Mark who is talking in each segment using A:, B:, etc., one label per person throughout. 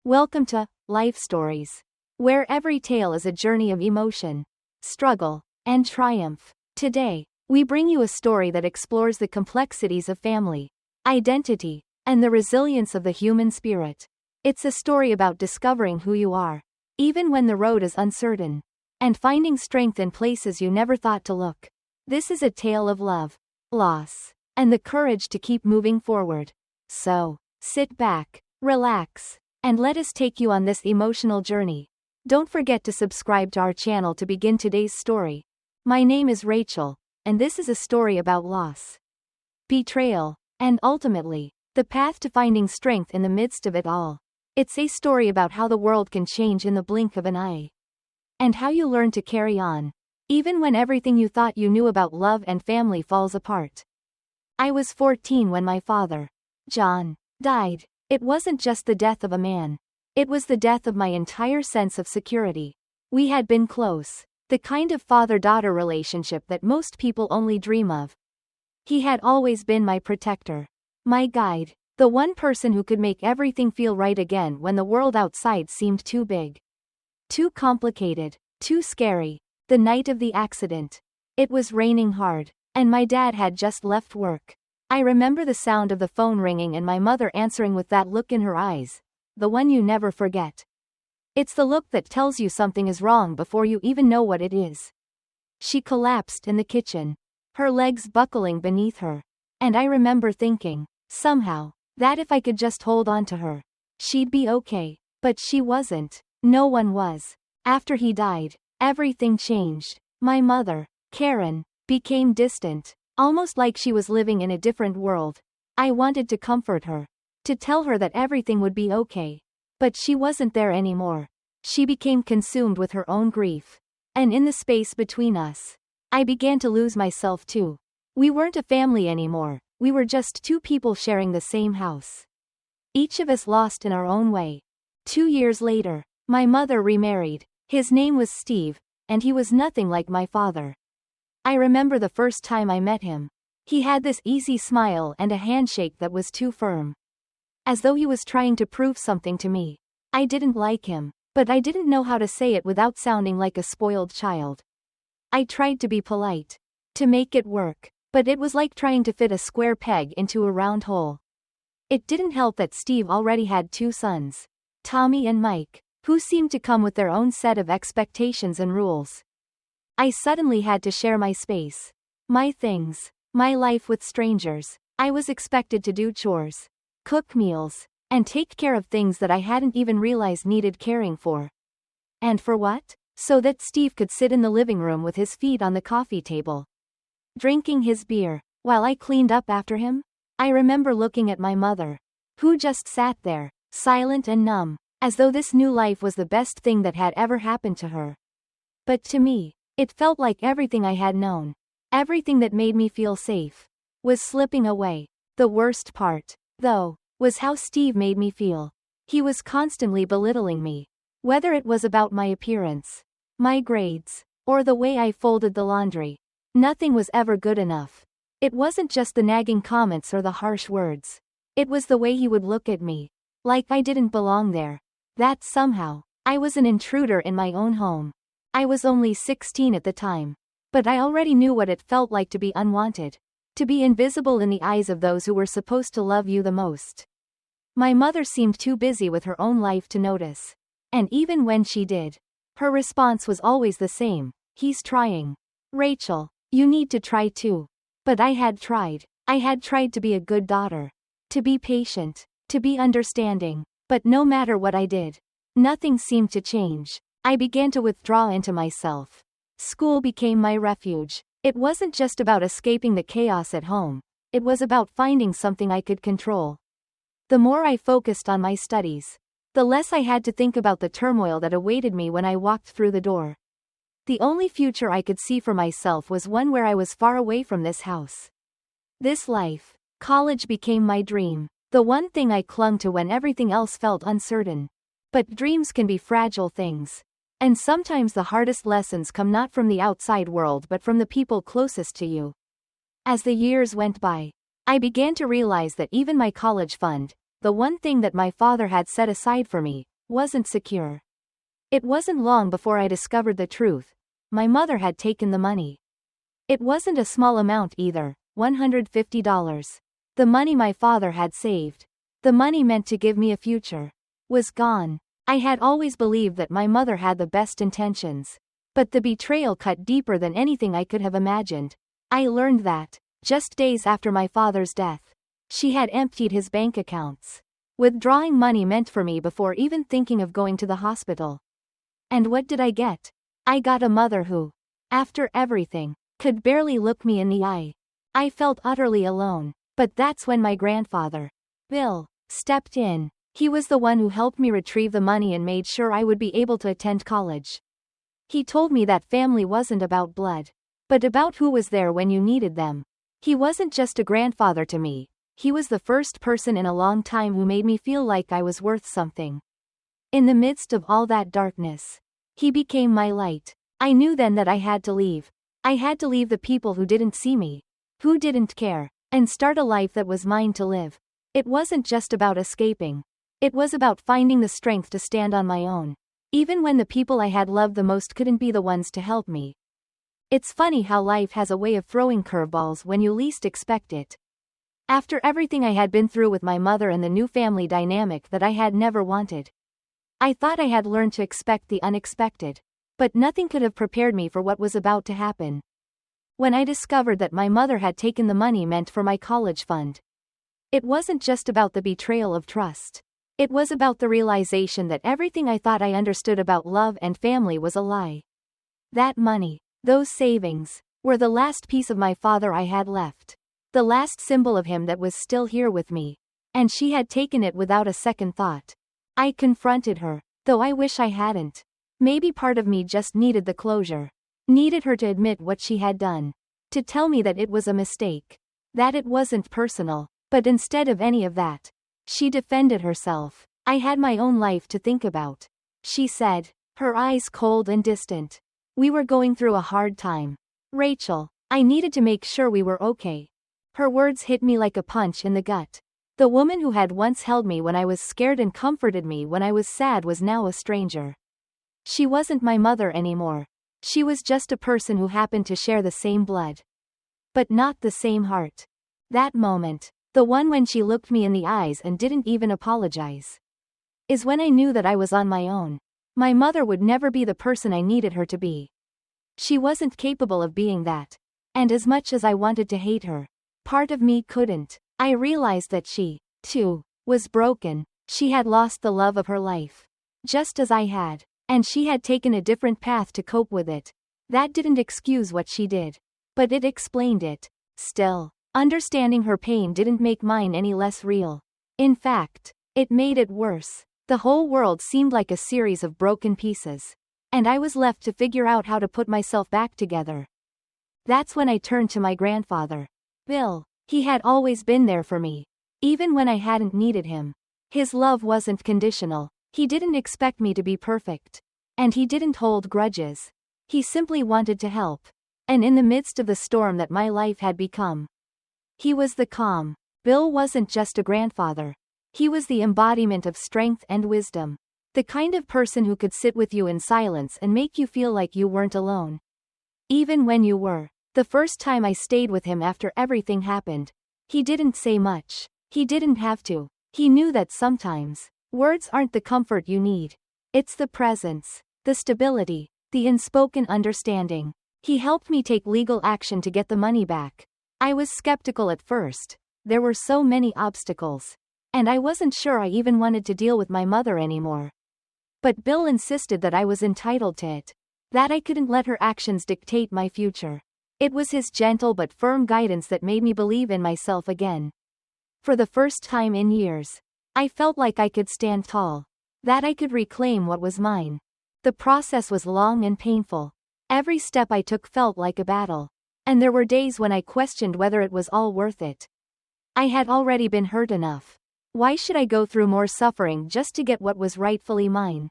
A: Welcome to Life Stories, where every tale is a journey of emotion, struggle, and triumph. Today, we bring you a story that explores the complexities of family, identity, and the resilience of the human spirit. It's a story about discovering who you are, even when the road is uncertain, and finding strength in places you never thought to look. This is a tale of love, loss, and the courage to keep moving forward. So, sit back, relax, and let us take you on this emotional journey. Don't forget to subscribe to our channel to begin today's story. My name is Rachel, and this is a story about loss, betrayal, and ultimately, the path to finding strength in the midst of it all. It's a story about how the world can change in the blink of an eye, and how you learn to carry on, even when everything you thought you knew about love and family falls apart. I was 14 when my father, John, died. It wasn't just the death of a man. It was the death of my entire sense of security. We had been close, the kind of father-daughter relationship that most people only dream of. He had always been my protector, my guide, the one person who could make everything feel right again when the world outside seemed too big, too complicated, too scary. The night of the accident, it was raining hard, and my dad had just left work. I remember the sound of the phone ringing and my mother answering with that look in her eyes, the one you never forget. It's the look that tells you something is wrong before you even know what it is. She collapsed in the kitchen, her legs buckling beneath her, and I remember thinking, somehow, that if I could just hold on to her, she'd be okay. But she wasn't. No one was. After he died, everything changed. My mother, Karen, became distant, almost like she was living in a different world. I wanted to comfort her, to tell her that everything would be okay. But she wasn't there anymore. She became consumed with her own grief. And in the space between us, I began to lose myself too. We weren't a family anymore, we were just two people sharing the same house, each of us lost in our own way. 2 years later, my mother remarried. His name was Steve, and he was nothing like my father. I remember the first time I met him. He had this easy smile and a handshake that was too firm, as though he was trying to prove something to me. I didn't like him, but I didn't know how to say it without sounding like a spoiled child. I tried to be polite, to make it work, but it was like trying to fit a square peg into a round hole. It didn't help that Steve already had 2 sons, Tommy and Mike, who seemed to come with their own set of expectations and rules. I suddenly had to share my space, my things, my life with strangers. I was expected to do chores, cook meals, and take care of things that I hadn't even realized needed caring for. And for what? So that Steve could sit in the living room with his feet on the coffee table, drinking his beer, while I cleaned up after him? I remember looking at my mother, who just sat there, silent and numb, as though this new life was the best thing that had ever happened to her. But to me, it felt like everything I had known, everything that made me feel safe, was slipping away. The worst part, though, was how Steve made me feel. He was constantly belittling me, whether it was about my appearance, my grades, or the way I folded the laundry. Nothing was ever good enough. It wasn't just the nagging comments or the harsh words. It was the way he would look at me, like I didn't belong there, that somehow, I was an intruder in my own home. I was only 16 at the time, but I already knew what it felt like to be unwanted, to be invisible in the eyes of those who were supposed to love you the most. My mother seemed too busy with her own life to notice, and even when she did, her response was always the same: he's trying. Rachel, you need to try too. But I had tried. I had tried to be a good daughter, to be patient, to be understanding, but no matter what I did, nothing seemed to change. I began to withdraw into myself. School became my refuge. It wasn't just about escaping the chaos at home, it was about finding something I could control. The more I focused on my studies, the less I had to think about the turmoil that awaited me when I walked through the door. The only future I could see for myself was one where I was far away from this house, this life. College became my dream, the one thing I clung to when everything else felt uncertain. But dreams can be fragile things. And sometimes the hardest lessons come not from the outside world but from the people closest to you. As the years went by, I began to realize that even my college fund, the one thing that my father had set aside for me, wasn't secure. It wasn't long before I discovered the truth. My mother had taken the money. It wasn't a small amount either, $150. The money my father had saved, the money meant to give me a future, was gone. I had always believed that my mother had the best intentions. But the betrayal cut deeper than anything I could have imagined. I learned that, just days after my father's death, she had emptied his bank accounts, withdrawing money meant for me before even thinking of going to the hospital. And what did I get? I got a mother who, after everything, could barely look me in the eye. I felt utterly alone. But that's when my grandfather, Bill, stepped in. He was the one who helped me retrieve the money and made sure I would be able to attend college. He told me that family wasn't about blood, but about who was there when you needed them. He wasn't just a grandfather to me, he was the first person in a long time who made me feel like I was worth something. In the midst of all that darkness, he became my light. I knew then that I had to leave. I had to leave the people who didn't see me, who didn't care, and start a life that was mine to live. It wasn't just about escaping. It was about finding the strength to stand on my own, even when the people I had loved the most couldn't be the ones to help me. It's funny how life has a way of throwing curveballs when you least expect it. After everything I had been through with my mother and the new family dynamic that I had never wanted, I thought I had learned to expect the unexpected. But nothing could have prepared me for what was about to happen. When I discovered that my mother had taken the money meant for my college fund, it wasn't just about the betrayal of trust. It was about the realization that everything I thought I understood about love and family was a lie. That money, those savings, were the last piece of my father I had left. The last symbol of him that was still here with me. And she had taken it without a second thought. I confronted her, though I wish I hadn't. Maybe part of me just needed the closure. Needed her to admit what she had done. To tell me that it was a mistake. That it wasn't personal. But instead of any of that, she defended herself. I had my own life to think about, she said, her eyes cold and distant. We were going through a hard time. Rachel, I needed to make sure we were okay. Her words hit me like a punch in the gut. The woman who had once held me when I was scared and comforted me when I was sad was now a stranger. She wasn't my mother anymore. She was just a person who happened to share the same blood. But not the same heart. That moment, the one when she looked me in the eyes and didn't even apologize, is when I knew that I was on my own. My mother would never be the person I needed her to be. She wasn't capable of being that. And as much as I wanted to hate her, part of me couldn't. I realized that she, too, was broken. She had lost the love of her life, just as I had, and she had taken a different path to cope with it. That didn't excuse what she did, but it explained it. Still, understanding her pain didn't make mine any less real. In fact, it made it worse. The whole world seemed like a series of broken pieces, and I was left to figure out how to put myself back together. That's when I turned to my grandfather, Bill. He had always been there for me, even when I hadn't needed him. His love wasn't conditional. He didn't expect me to be perfect. And he didn't hold grudges. He simply wanted to help. And in the midst of the storm that my life had become, he was the calm. Bill wasn't just a grandfather. He was the embodiment of strength and wisdom. The kind of person who could sit with you in silence and make you feel like you weren't alone, even when you were. The first time I stayed with him after everything happened, he didn't say much. He didn't have to. He knew that sometimes, words aren't the comfort you need. It's the presence, the stability, the unspoken understanding. He helped me take legal action to get the money back. I was skeptical at first. There were so many obstacles. And I wasn't sure I even wanted to deal with my mother anymore. But Bill insisted that I was entitled to it. That I couldn't let her actions dictate my future. It was his gentle but firm guidance that made me believe in myself again. For the first time in years, I felt like I could stand tall. That I could reclaim what was mine. The process was long and painful. Every step I took felt like a battle. And there were days when I questioned whether it was all worth it. I had already been hurt enough. Why should I go through more suffering just to get what was rightfully mine?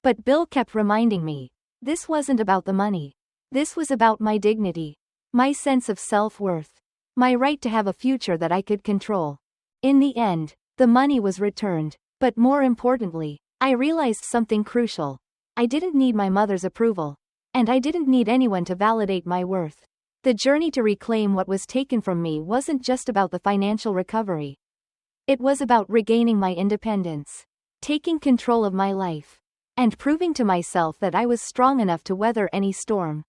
A: But Bill kept reminding me, this wasn't about the money. This was about my dignity, my sense of self-worth, my right to have a future that I could control. In the end, the money was returned, but more importantly, I realized something crucial. I didn't need my mother's approval. And I didn't need anyone to validate my worth. The journey to reclaim what was taken from me wasn't just about the financial recovery. It was about regaining my independence, taking control of my life, and proving to myself that I was strong enough to weather any storm.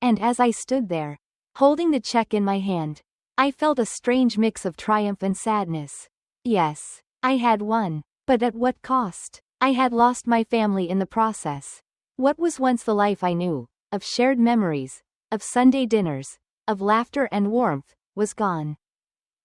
A: And as I stood there, holding the check in my hand, I felt a strange mix of triumph and sadness. Yes, I had won, but at what cost? I had lost my family in the process. What was once the life I knew, of shared memories, of Sunday dinners, of laughter and warmth, was gone.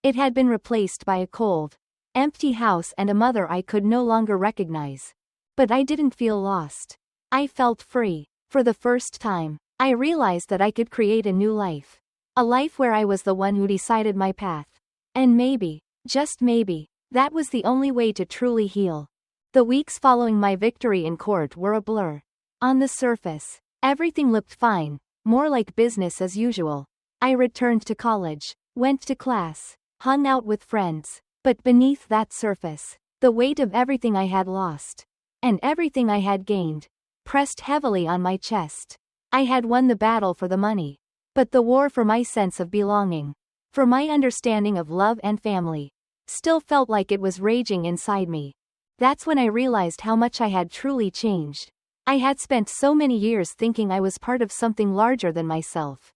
A: It had been replaced by a cold, empty house and a mother I could no longer recognize. But I didn't feel lost. I felt free. For the first time, I realized that I could create a new life. A life where I was the one who decided my path. And maybe, just maybe, that was the only way to truly heal. The weeks following my victory in court were a blur. On the surface, everything looked fine, more like business as usual. I returned to college, went to class, hung out with friends. But beneath that surface, the weight of everything I had lost, and everything I had gained, pressed heavily on my chest. I had won the battle for the money, but the war for my sense of belonging, for my understanding of love and family, still felt like it was raging inside me. That's when I realized how much I had truly changed. I had spent so many years thinking I was part of something larger than myself.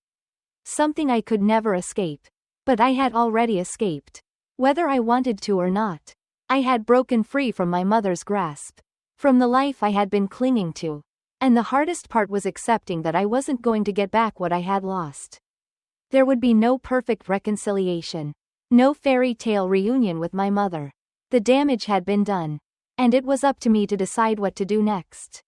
A: Something I could never escape. But I had already escaped. Whether I wanted to or not. I had broken free from my mother's grasp. From the life I had been clinging to. And the hardest part was accepting that I wasn't going to get back what I had lost. There would be no perfect reconciliation. No fairy tale reunion with my mother. The damage had been done. And it was up to me to decide what to do next.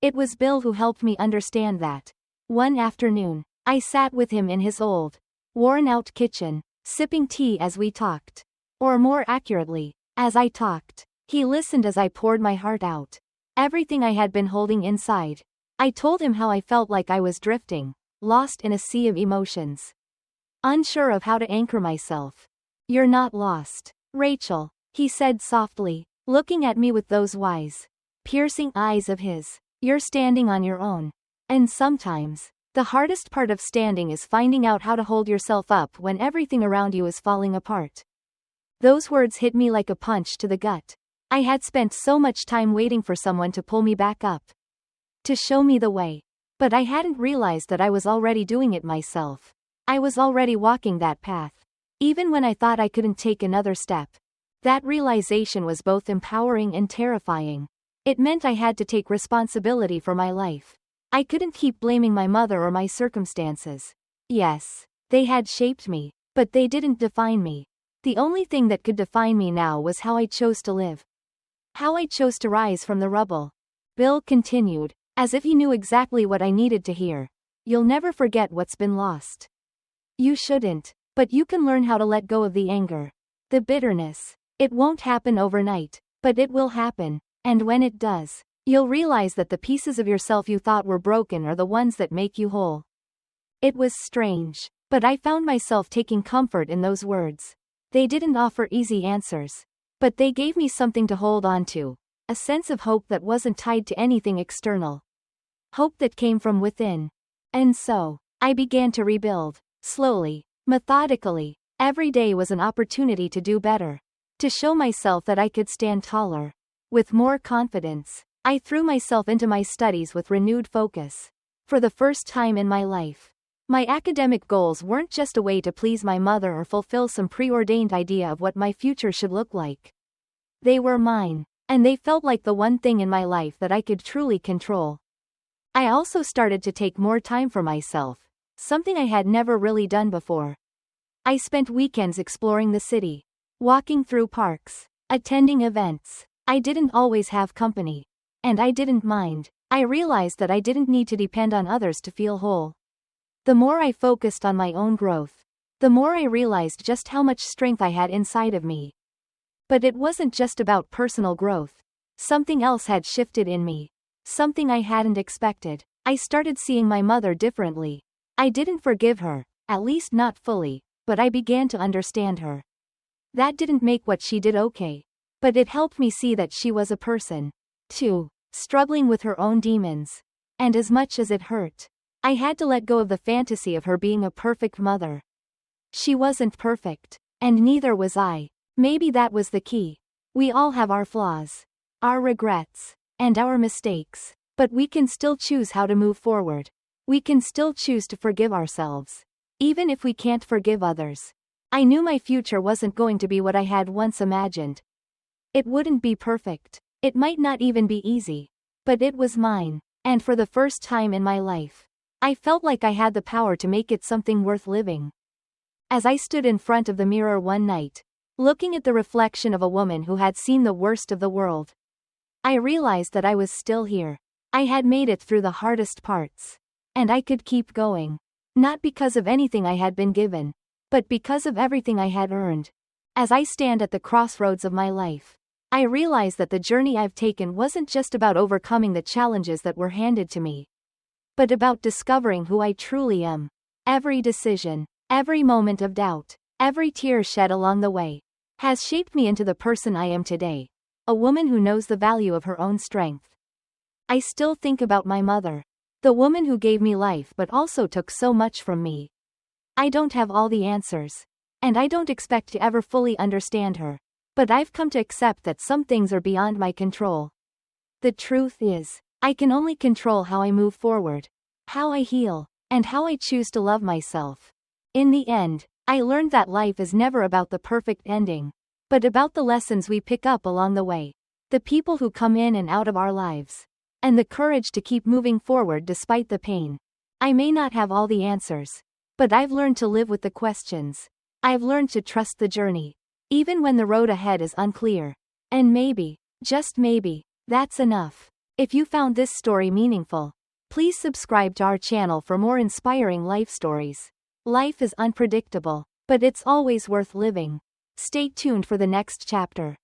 A: It was Bill who helped me understand that. One afternoon, I sat with him in his old, worn-out kitchen, sipping tea as we talked. Or more accurately, as I talked. He listened as I poured my heart out. Everything I had been holding inside. I told him how I felt like I was drifting, lost in a sea of emotions. Unsure of how to anchor myself. "You're not lost, Rachel," he said softly, looking at me with those wise, piercing eyes of his. "You're standing on your own. And sometimes, the hardest part of standing is finding out how to hold yourself up when everything around you is falling apart." Those words hit me like a punch to the gut. I had spent so much time waiting for someone to pull me back up. To show me the way. But I hadn't realized that I was already doing it myself. I was already walking that path. Even when I thought I couldn't take another step. That realization was both empowering and terrifying. It meant I had to take responsibility for my life. I couldn't keep blaming my mother or my circumstances. Yes, they had shaped me, but they didn't define me. The only thing that could define me now was how I chose to live. How I chose to rise from the rubble. Bill continued, as if he knew exactly what I needed to hear. "You'll never forget what's been lost. You shouldn't, but you can learn how to let go of the anger. The bitterness. It won't happen overnight, but it will happen, and when it does, you'll realize that the pieces of yourself you thought were broken are the ones that make you whole." It was strange, but I found myself taking comfort in those words. They didn't offer easy answers. But they gave me something to hold on to. A sense of hope that wasn't tied to anything external. Hope that came from within. And so, I began to rebuild. Slowly, methodically. Every day was an opportunity to do better. To show myself that I could stand taller. With more confidence, I threw myself into my studies with renewed focus. For the first time in my life, my academic goals weren't just a way to please my mother or fulfill some preordained idea of what my future should look like. They were mine, and they felt like the one thing in my life that I could truly control. I also started to take more time for myself, something I had never really done before. I spent weekends exploring the city, walking through parks, attending events. I didn't always have company. And I didn't mind. I realized that I didn't need to depend on others to feel whole. The more I focused on my own growth, the more I realized just how much strength I had inside of me. But it wasn't just about personal growth. Something else had shifted in me. Something I hadn't expected. I started seeing my mother differently. I didn't forgive her, at least not fully, but I began to understand her. That didn't make what she did okay. But it helped me see that she was a person. 2. Struggling with her own demons. And as much as it hurt, I had to let go of the fantasy of her being a perfect mother. She wasn't perfect, and neither was I. Maybe that was the key. We all have our flaws, our regrets, and our mistakes, but we can still choose how to move forward. We can still choose to forgive ourselves, even if we can't forgive others. I knew my future wasn't going to be what I had once imagined. It wouldn't be perfect. It might not even be easy. But it was mine, and for the first time in my life, I felt like I had the power to make it something worth living. As I stood in front of the mirror one night, looking at the reflection of a woman who had seen the worst of the world, I realized that I was still here. I had made it through the hardest parts. And I could keep going. Not because of anything I had been given, but because of everything I had earned. As I stand at the crossroads of my life, I realize that the journey I've taken wasn't just about overcoming the challenges that were handed to me, but about discovering who I truly am. Every decision, every moment of doubt, every tear shed along the way, has shaped me into the person I am today, a woman who knows the value of her own strength. I still think about my mother, the woman who gave me life but also took so much from me. I don't have all the answers, and I don't expect to ever fully understand her, but I've come to accept that some things are beyond my control. The truth is, I can only control how I move forward, how I heal, and how I choose to love myself. In the end, I learned that life is never about the perfect ending, but about the lessons we pick up along the way, the people who come in and out of our lives, and the courage to keep moving forward despite the pain. I may not have all the answers, but I've learned to live with the questions. I've learned to trust the journey, even when the road ahead is unclear. And maybe, just maybe, that's enough. If you found this story meaningful, please subscribe to our channel for more inspiring life stories. Life is unpredictable, but it's always worth living. Stay tuned for the next chapter.